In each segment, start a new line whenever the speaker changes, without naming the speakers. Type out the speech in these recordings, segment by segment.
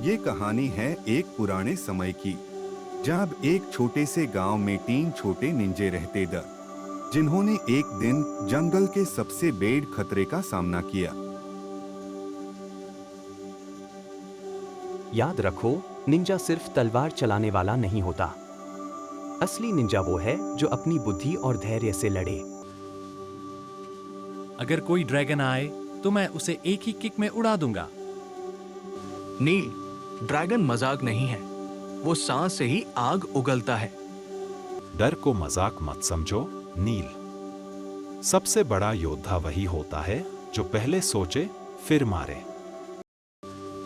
ये कहानी है एक पुराने समय की, जब एक छोटे से गांव में 3 छोटे निंजे रहते थे, जिन्होंने एक दिन जंगल के सबसे बड़े खतरे का सामना किया।
याद रखो, निंजा सिर्फ तलवार चलाने वाला नहीं होता। असली निंजा वो है जो अपनी बुद्धि और धैर्य से लड़े।
अगर कोई ड्रैगन आए तो मैं उसे एक ही किक में उड़ा दूंगा।
नील, ड्रैगन मजाक नहीं है। वो सांस से ही आग उगलता है।
डर को मजाक मत समझो, नील। सबसे बड़ा योद्धा वही होता है जो पहले सोचे फिर मारे।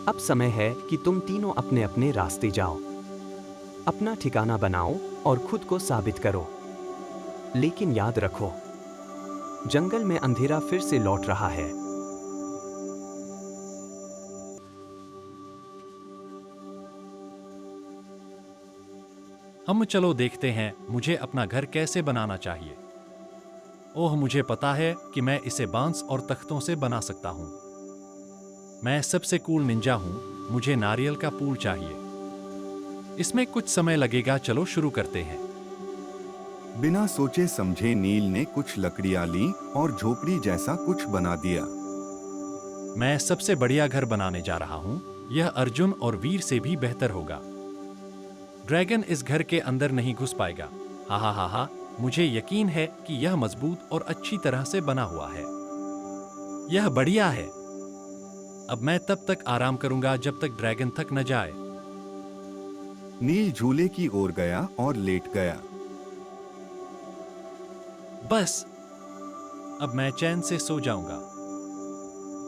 अब समय है कि तुम तीनों अपने अपने रास्ते जाओ, अपना ठिकाना बनाओ और खुद को साबित करो। लेकिन याद रखो, जंगल में अंधेरा फिर से लौट रहा है।
हम चलो देखते हैं मुझे अपना घर कैसे बनाना चाहिए। ओह, मुझे पता है कि मैं इसे बांस और तख्तों से बना सकता हूँ। मैं सबसे कूल निंजा हूँ। मुझे नारियल का पुल चाहिए। इसमें कुछ समय लगेगा। चलो शुरू करते हैं।
बिना सोचे समझे नील ने कुछ लकड़ियां ली और झोपड़ी जैसा कुछ बना दिया।
मैं सबसे बढ़िया घर बनाने जा रहा हूँ। यह अर्जुन और वीर से भी बेहतर होगा। ड्रैगन इस घर के अंदर नहीं घुस पाएगा। हा हा हा हा, मुझे यकीन है कि यह मजबूत और अच्छी तरह से बना हुआ है। यह बढ़िया है। अब मैं तब तक आराम करूंगा जब तक ड्रैगन थक न जाए।
नील झूले की ओर गया और लेट गया।
बस, अब मैं चैन से सो जाऊंगा।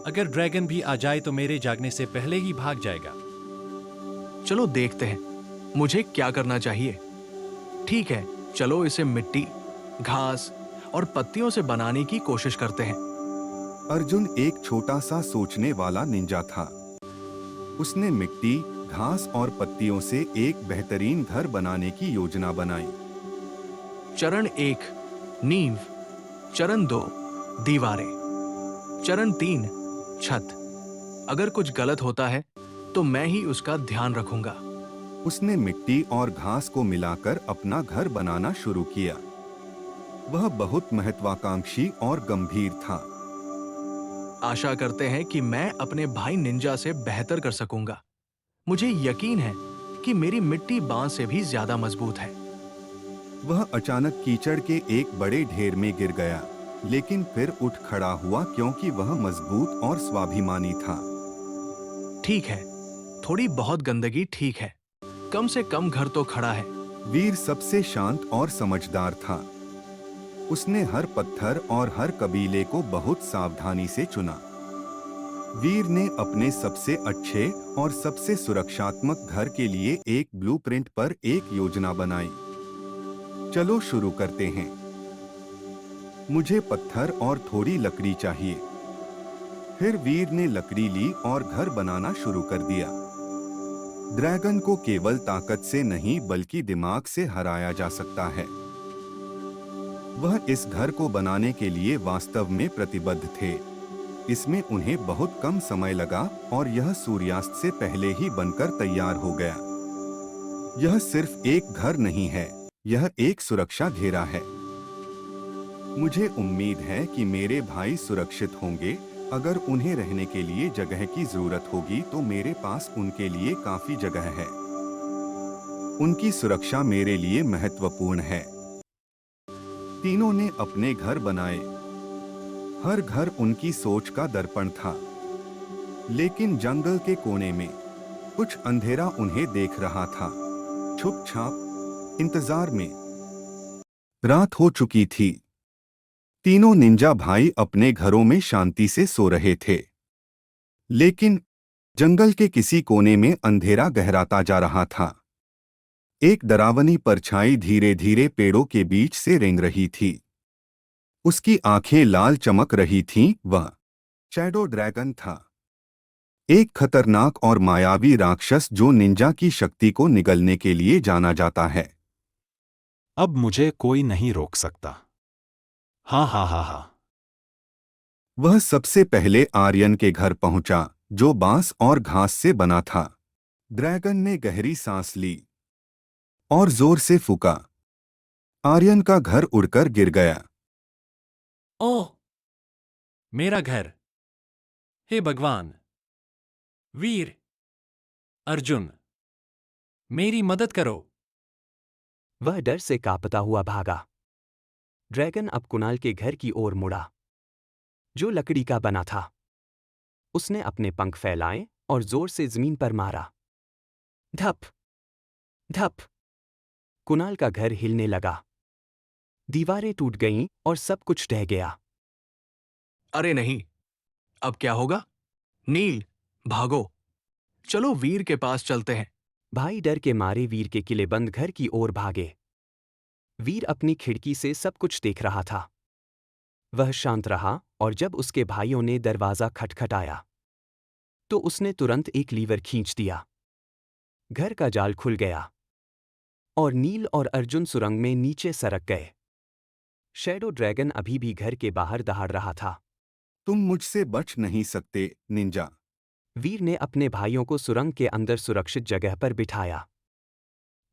अगर ड्रैगन भी आ जाए तो मेरे जागने से पहले ही भाग जाएगा।
चलो देखते हैं मुझे क्या करना चाहिए। ठीक है, चलो इसे मिट्टी, घास और पत्तियों से बनाने की कोशिश करते हैं।
अर्जुन एक छोटा सा सोचने वाला निंजा था। उसने मिट्टी, घास और पत्तियों से एक बेहतरीन घर बनाने की योजना बनाई।
चरण 1 नींव, चरण 2 दीवारें, चरण 3 छत। अगर कुछ गलत होता है तो मैं ही उसका ध्यान रखूंगा।
उसने मिट्टी और घास को मिलाकर अपना घर बनाना शुरू किया। वह बहुत महत्वाकांक्षी और गंभीर था।
आशा करते हैं कि मैं अपने भाई निंजा से बेहतर कर सकूंगा। मुझे यकीन है कि मेरी मिट्टी बांस से भी ज्यादा मजबूत है।
वह अचानक कीचड़ के एक बड़े ढेर में गिर गया, लेकिन फिर उठ खड़ा हुआ क्योंकि वह मजबूत और स्वाभिमानी था।
ठीक है, थोड़ी बहुत गंदगी ठीक है। कम से कम घर तो खड़ा है।
वीर सबसे शांत और समझदार था। उसने हर पत्थर और हर कबीले को बहुत सावधानी से चुना। वीर ने अपने सबसे अच्छे और सबसे सुरक्षात्मक घर के लिए एक ब्लूप्रिंट पर एक योजना बनाई। चलो शुरू करते हैं। मुझे पत्थर और थोड़ी लकड़ी चाहिए। फिर वीर ने लकड़ी ली और घर बनाना शुरू कर दिया। ड्रैगन को केवल ताकत से नहीं बल्कि दिमाग से हराया जा सकता है। वह इस घर को बनाने के लिए वास्तव में प्रतिबद्ध थे। इसमें उन्हें बहुत कम समय लगा और यह सूर्यास्त से पहले ही बनकर तैयार हो गया। यह सिर्फ एक घर नहीं है, यह एक सुरक्षा घेरा है। मुझे उम्मीद है कि मेरे भाई सुरक्षित होंगे। अगर उन्हें रहने के लिए जगह की जरूरत होगी तो मेरे पास उनके लिए काफी जगह है। उनकी सुरक्षा मेरे लिए महत्वपूर्ण है। तीनों ने अपने घर बनाए। हर घर उनकी सोच का दर्पण था। लेकिन जंगल के कोने में कुछ अंधेरा उन्हें देख रहा था। छुप-छाप, इंतजार में। रात हो चुकी थी। तीनों निंजा भाई अपने घरों में शांति से सो रहे थे। लेकिन जंगल के किसी कोने में अंधेरा गहराता जा रहा था। एक डरावनी परछाई धीरे धीरे पेड़ों के बीच से रेंग रही थी। उसकी आंखें लाल चमक रही थीं। वह शैडो ड्रैगन था, एक खतरनाक और मायावी राक्षस जो निंजा की शक्ति को निगलने के लिए जाना जाता है।
अब मुझे कोई नहीं रोक सकता। हाँ हाँ हाँ हाँ।
वह सबसे पहले आर्यन के घर पहुंचा, जो बांस और घास से बना था। ड्रैगन ने गहरी सांस ली और जोर से फूका। आर्यन का घर उड़कर गिर गया।
ओह, मेरा घर! हे भगवान! वीर, अर्जुन, मेरी मदद करो।
वह डर से कांपता हुआ भागा। ड्रैगन अब कुणाल के घर की ओर मुड़ा, जो लकड़ी का बना था। उसने अपने पंख फैलाए और जोर से जमीन पर मारा। धप धप। कुणाल का घर हिलने लगा। दीवारें टूट गईं और सब कुछ ढह गया।
अरे नहीं, अब क्या होगा? नील, भागो, चलो वीर के पास चलते हैं।
भाई डर के मारे वीर के किलेबंद घर की ओर भागे। वीर अपनी खिड़की से सब कुछ देख रहा था। वह शांत रहा और जब उसके भाइयों ने दरवाजा खटखटाया तो उसने तुरंत एक लीवर खींच दिया। घर का जाल खुल गया और नील और अर्जुन सुरंग में नीचे सरक गए। शैडो ड्रैगन अभी भी घर के बाहर दहाड़ रहा था।
तुम मुझसे बच नहीं सकते, निंजा।
वीर ने अपने भाइयों को सुरंग के अंदर सुरक्षित जगह पर बिठाया।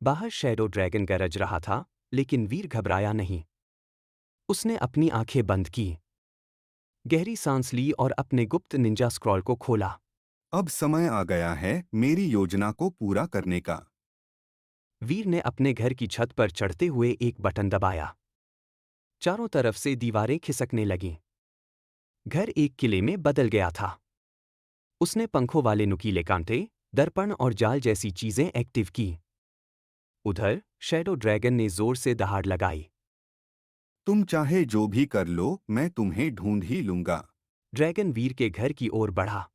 बाहर शैडो ड्रैगन गरज रहा था, लेकिन वीर घबराया नहीं। उसने अपनी आंखें बंद की, गहरी सांस ली और अपने गुप्त निंजा स्क्रॉल को खोला।
अब समय आ गया है मेरी योजना को पूरा करने का।
वीर ने अपने घर की छत पर चढ़ते हुए एक बटन दबाया। चारों तरफ से दीवारें खिसकने लगीं। घर एक किले में बदल गया था। उसने पंखों वाले नुकीले कांटे, दर्पण और जाल जैसी चीजें एक्टिव की। उधर शैडो ड्रैगन ने जोर से दहाड़ लगाई।
तुम चाहे जो भी कर लो, मैं तुम्हें ढूंढ ही लूंगा।
ड्रैगन वीर के घर की ओर बढ़ा।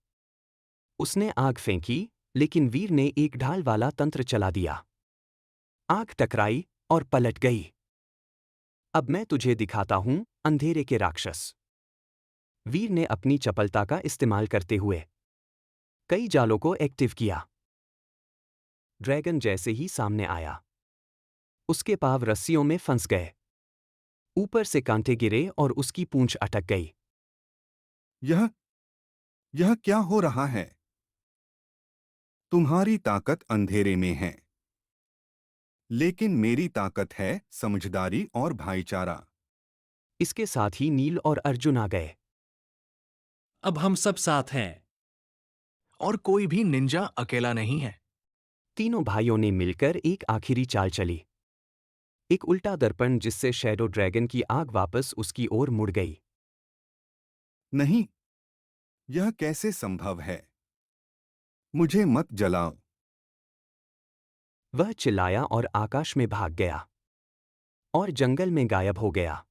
उसने आग फेंकी, लेकिन वीर ने एक ढाल वाला तंत्र चला दिया। आग टकराई और पलट गई। अब मैं तुझे दिखाता हूं, अंधेरे के राक्षस। वीर ने अपनी चपलता का इस्तेमाल करते हुए कई जालों को एक्टिव किया। ड्रैगन जैसे ही सामने आया, उसके पांव रस्सियों में फंस गए। ऊपर से कांटे गिरे और उसकी पूंछ अटक गई।
यह क्या हो रहा है? तुम्हारी ताकत अंधेरे में है, लेकिन मेरी ताकत है समझदारी और भाईचारा।
इसके साथ ही नील और अर्जुन आ गए।
अब हम सब साथ हैं।
और कोई भी निंजा अकेला नहीं है।
तीनों भाइयों ने मिलकर एक आखिरी चाल चली। एक उल्टा दर्पण जिससे शैडो ड्रैगन की आग वापस उसकी ओर मुड़ गई।
नहीं, यह कैसे संभव है? मुझे मत जलाओ।
वह चिल्लाया और आकाश में भाग गया और जंगल में गायब हो गया।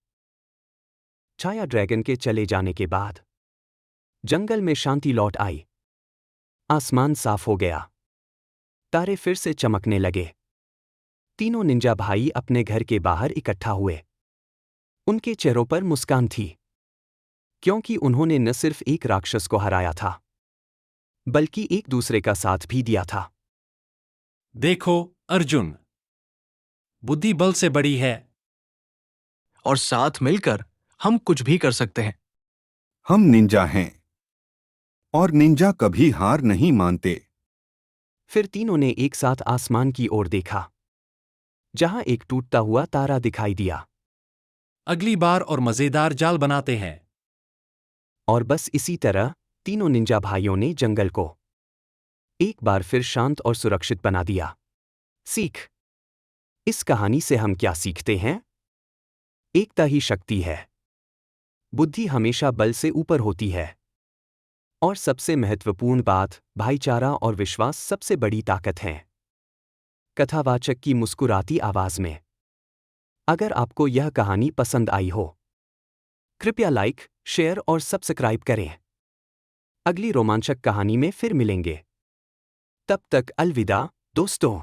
छाया ड्रैगन के चले जाने के बाद जंगल में शांति लौट आई। आसमान साफ हो गया। तारे फिर से चमकने लगे। तीनों निंजा भाई अपने घर के बाहर इकट्ठा हुए। उनके चेहरों पर मुस्कान थी, क्योंकि उन्होंने न सिर्फ एक राक्षस को हराया था, बल्कि एक दूसरे का साथ भी दिया था।
देखो, अर्जुन, बुद्धि बल से बड़ी है।
और साथ मिलकर हम कुछ भी कर सकते हैं।
हम निंजा हैं, और निंजा कभी हार नहीं मानते।
फिर तीनों ने एक साथ आसमान की ओर देखा, जहां एक टूटता हुआ तारा दिखाई दिया।
अगली बार और मजेदार जाल बनाते हैं।
और बस इसी तरह तीनों निंजा भाइयों ने जंगल को एक बार फिर शांत और सुरक्षित बना दिया। सीख। इस कहानी से हम क्या सीखते हैं? एकता ही शक्ति है। बुद्धि हमेशा बल से ऊपर होती है। और सबसे महत्वपूर्ण बात, भाईचारा और विश्वास सबसे बड़ी ताकत है। कथावाचक की मुस्कुराती आवाज में। अगर आपको यह कहानी पसंद आई हो, कृपया लाइक, शेयर और सब्सक्राइब करें। अगली रोमांचक कहानी में फिर मिलेंगे। तब तक अलविदा, दोस्तों।